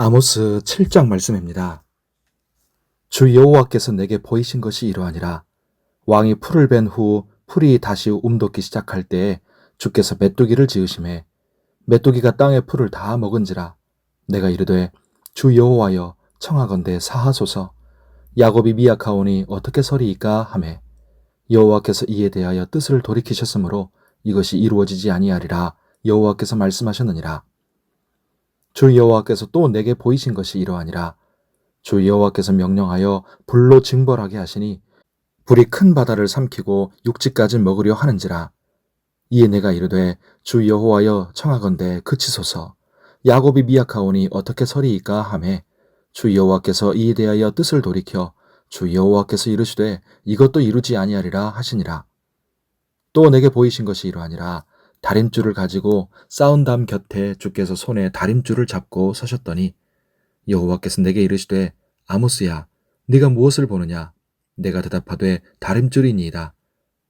아모스 7장 말씀입니다. 주 여호와께서 내게 보이신 것이 이러하니라. 왕이 풀을 벤 후 풀이 다시 움돋기 시작할 때에 주께서 메뚜기를 지으심에 메뚜기가 땅의 풀을 다 먹은지라. 내가 이르되 주 여호와여 청하건대 사하소서. 야곱이 미약하오니 어떻게 서리이까 하매 여호와께서 이에 대하여 뜻을 돌이키셨으므로 이것이 이루어지지 아니하리라 여호와께서 말씀하셨느니라. 주 여호와께서 또 내게 보이신 것이 이러하니라. 주 여호와께서 명령하여 불로 징벌하게 하시니 불이 큰 바다를 삼키고 육지까지 먹으려 하는지라. 이에 내가 이르되 주 여호와여 청하건대 그치소서. 야곱이 미약하오니 어떻게 서리이까 하매 주 여호와께서 이에 대하여 뜻을 돌이켜 주 여호와께서 이르시되 이것도 이루지 아니하리라 하시니라. 또 내게 보이신 것이 이러하니라. 다림줄을 가지고 싸운 담 곁에 주께서 손에 다림줄을 잡고 서셨더니 여호와께서 내게 이르시되 아모스야 네가 무엇을 보느냐. 내가 대답하되 다림줄이니이다.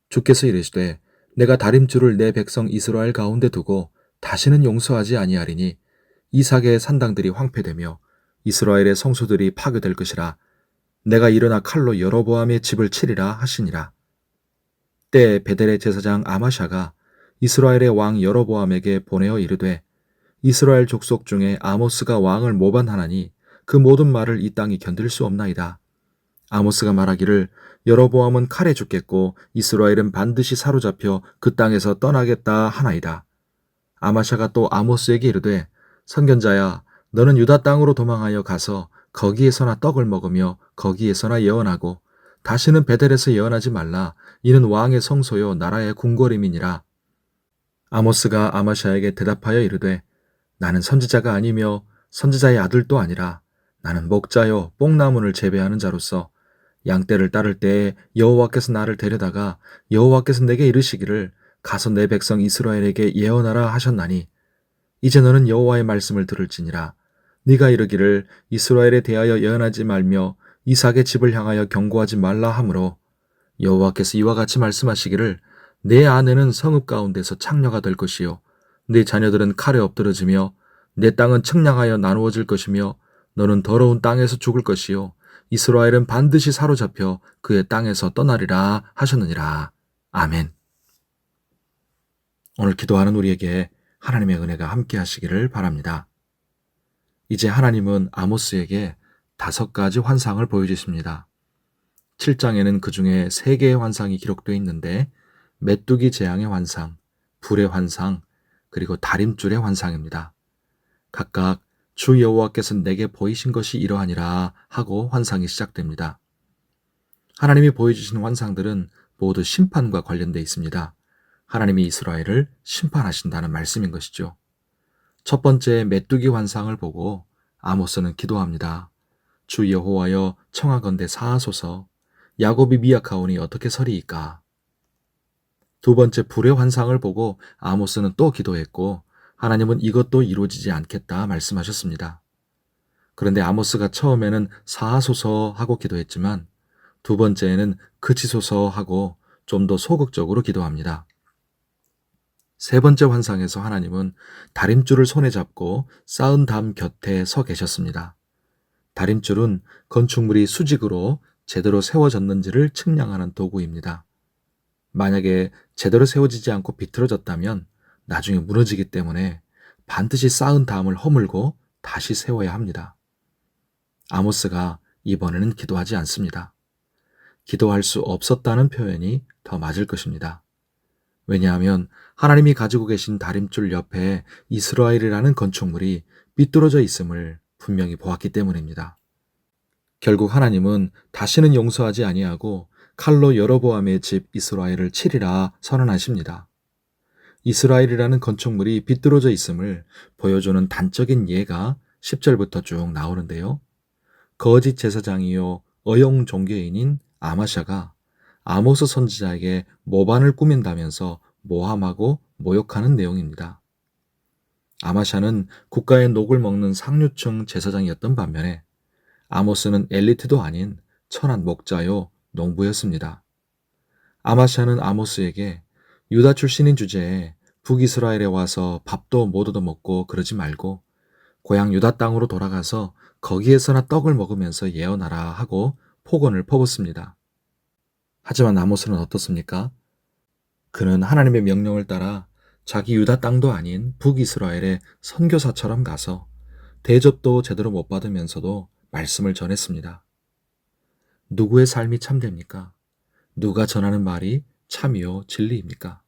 주께서 이르시되 내가 다림줄을 내 백성 이스라엘 가운데 두고 다시는 용서하지 아니하리니 이삭의 산당들이 황폐되며 이스라엘의 성소들이 파괴될 것이라. 내가 일어나 칼로 여로보암의 집을 치리라 하시니라. 때에 베델의 제사장 아마샤가 이스라엘의 왕 여로보암에게 보내어 이르되 이스라엘 족속 중에 아모스가 왕을 모반하나니 그 모든 말을 이 땅이 견딜 수 없나이다. 아모스가 말하기를 여로보암은 칼에 죽겠고 이스라엘은 반드시 사로잡혀 그 땅에서 떠나겠다 하나이다. 아마샤가 또 아모스에게 이르되 선견자야 너는 유다 땅으로 도망하여 가서 거기에서나 떡을 먹으며 거기에서나 예언하고 다시는 베델에서 예언하지 말라. 이는 왕의 성소요 나라의 궁궐임이니라. 아모스가 아마샤에게 대답하여 이르되 나는 선지자가 아니며 선지자의 아들도 아니라 나는 목자요 뽕나무를 재배하는 자로서 양떼를 따를 때에 여호와께서 나를 데려다가 여호와께서 내게 이르시기를 가서 내 백성 이스라엘에게 예언하라 하셨나니 이제 너는 여호와의 말씀을 들을지니라. 네가 이르기를 이스라엘에 대하여 예언하지 말며 이삭의 집을 향하여 경고하지 말라 하므로 여호와께서 이와 같이 말씀하시기를 내 아내는 성읍 가운데서 창녀가 될 것이요 네 자녀들은 칼에 엎드러지며 내 땅은 측량하여 나누어질 것이며 너는 더러운 땅에서 죽을 것이요 이스라엘은 반드시 사로잡혀 그의 땅에서 떠나리라 하셨느니라. 아멘. 오늘 기도하는 우리에게 하나님의 은혜가 함께 하시기를 바랍니다. 이제 하나님은 아모스에게 5가지 환상을 보여주십니다. 7장에는 그 중에 3개의 환상이 기록되어 있는데 메뚜기 재앙의 환상, 불의 환상, 그리고 다림줄의 환상입니다. 각각 주 여호와께서 내게 보이신 것이 이러하니라 하고 환상이 시작됩니다. 하나님이 보여주신 환상들은 모두 심판과 관련되어 있습니다. 하나님이 이스라엘을 심판하신다는 말씀인 것이죠. 첫 번째 메뚜기 환상을 보고 아모스는 기도합니다. 주 여호와여 청하건대 사하소서. 야곱이 미약하오니 어떻게 서리이까. 두 번째 불의 환상을 보고 아모스는 또 기도했고 하나님은 이것도 이루어지지 않겠다 말씀하셨습니다. 그런데 아모스가 처음에는 사하소서 하고 기도했지만 두 번째에는 그치소서 하고 좀 더 소극적으로 기도합니다. 세 번째 환상에서 하나님은 다림줄을 손에 잡고 쌓은 담 곁에 서 계셨습니다. 다림줄은 건축물이 수직으로 제대로 세워졌는지를 측량하는 도구입니다. 만약에 제대로 세워지지 않고 비틀어졌다면 나중에 무너지기 때문에 반드시 쌓은 담을 허물고 다시 세워야 합니다. 아모스가 이번에는 기도하지 않습니다. 기도할 수 없었다는 표현이 더 맞을 것입니다. 왜냐하면 하나님이 가지고 계신 다림줄 옆에 이스라엘이라는 건축물이 삐뚤어져 있음을 분명히 보았기 때문입니다. 결국 하나님은 다시는 용서하지 아니하고 칼로 여로보암의 집 이스라엘을 치리라 선언하십니다. 이스라엘이라는 건축물이 삐뚤어져 있음을 보여주는 단적인 예가 10절부터 쭉 나오는데요. 거짓 제사장이요 어용 종교인인 아마샤가 아모스 선지자에게 모반을 꾸민다면서 모함하고 모욕하는 내용입니다. 아마샤는 국가의 녹을 먹는 상류층 제사장이었던 반면에 아모스는 엘리트도 아닌 천한 목자요 농부였습니다. 아마샤는 아모스에게 유다 출신인 주제에 북이스라엘에 와서 밥도 못 얻어먹고 그러지 말고 고향 유다 땅으로 돌아가서 거기에서나 떡을 먹으면서 예언하라 하고 폭언을 퍼붓습니다. 하지만 아모스는 어떻습니까? 그는 하나님의 명령을 따라 자기 유다 땅도 아닌 북이스라엘의 선교사처럼 가서 대접도 제대로 못 받으면서도 말씀을 전했습니다. 누구의 삶이 참됩니까? 누가 전하는 말이 참이요 진리입니까?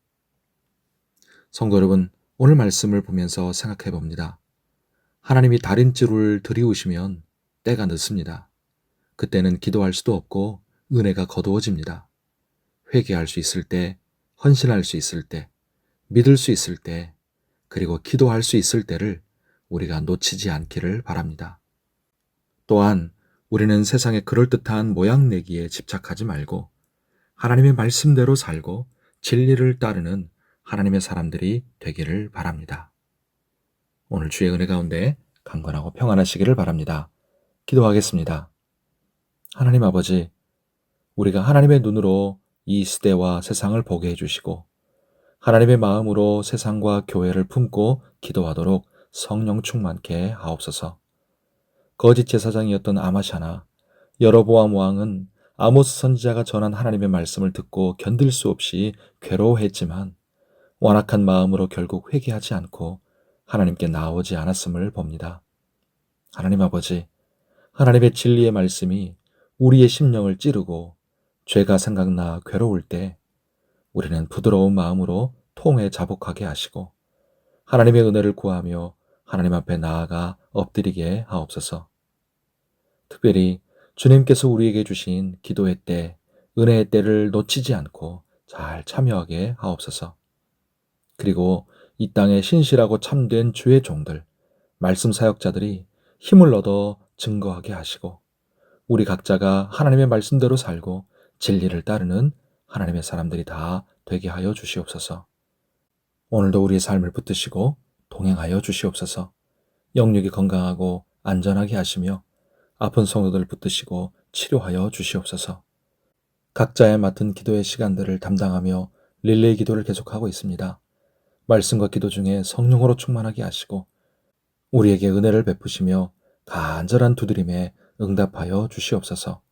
성도 여러분, 오늘 말씀을 보면서 생각해 봅니다. 하나님이 다림줄을 들이우시면 때가 늦습니다. 그때는 기도할 수도 없고 은혜가 거두어집니다. 회개할 수 있을 때, 헌신할 수 있을 때, 믿을 수 있을 때, 그리고 기도할 수 있을 때를 우리가 놓치지 않기를 바랍니다. 또한 우리는 세상의 그럴듯한 모양 내기에 집착하지 말고 하나님의 말씀대로 살고 진리를 따르는 하나님의 사람들이 되기를 바랍니다. 오늘 주의 은혜 가운데 강건하고 평안하시기를 바랍니다. 기도하겠습니다. 하나님 아버지, 우리가 하나님의 눈으로 이 시대와 세상을 보게 해주시고 하나님의 마음으로 세상과 교회를 품고 기도하도록 성령 충만케 하옵소서. 거짓 제사장이었던 아마샤나 여로보암 왕은 아모스 선지자가 전한 하나님의 말씀을 듣고 견딜 수 없이 괴로워했지만 완악한 마음으로 결국 회개하지 않고 하나님께 나오지 않았음을 봅니다. 하나님 아버지, 하나님의 진리의 말씀이 우리의 심령을 찌르고 죄가 생각나 괴로울 때 우리는 부드러운 마음으로 통에 자복하게 하시고 하나님의 은혜를 구하며 하나님 앞에 나아가 엎드리게 하옵소서. 특별히 주님께서 우리에게 주신 기도의 때, 은혜의 때를 놓치지 않고 잘 참여하게 하옵소서. 그리고 이 땅에 신실하고 참된 주의 종들, 말씀 사역자들이 힘을 얻어 증거하게 하시고 우리 각자가 하나님의 말씀대로 살고 진리를 따르는 하나님의 사람들이 다 되게 하여 주시옵소서. 오늘도 우리의 삶을 붙드시고 동행하여 주시옵소서. 영육이 건강하고 안전하게 하시며 아픈 성도들 붙드시고 치료하여 주시옵소서. 각자의 맡은 기도의 시간들을 담당하며 릴레이 기도를 계속하고 있습니다. 말씀과 기도 중에 성령으로 충만하게 하시고 우리에게 은혜를 베푸시며 간절한 두드림에 응답하여 주시옵소서.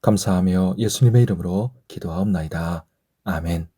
감사하며 예수님의 이름으로 기도하옵나이다. 아멘.